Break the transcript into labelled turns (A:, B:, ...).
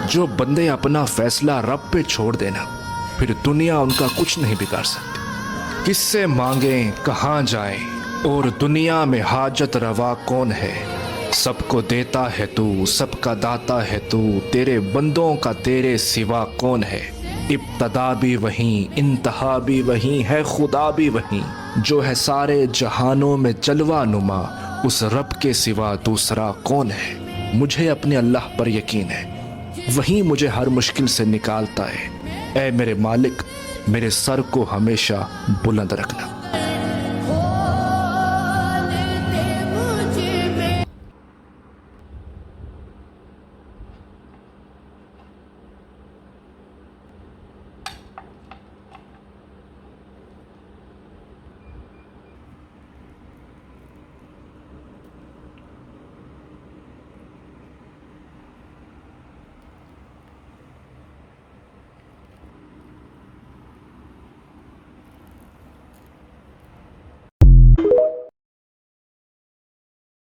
A: जो बंदे अपना फैसला रब पे छोड़ देना, फिर दुनिया उनका कुछ नहीं बिगाड़ सकती। किससे मांगे, कहाँ जाएं, और दुनिया में हाजत रवा कौन है। सबको देता है तू, सबका दाता है तू, तेरे बंदों का तेरे सिवा कौन है। इब्तदा भी वहीं, इंतहा भी वहीं है, खुदा भी वहीं, जो है सारे जहानों में जलवा नुमा, उस रब के सिवा दूसरा कौन है। मुझे अपने अल्लाह पर यकीन है, वही मुझे हर मुश्किल से निकालता है। ऐ मेरे मालिक, मेरे सर को हमेशा बुलंद रखना।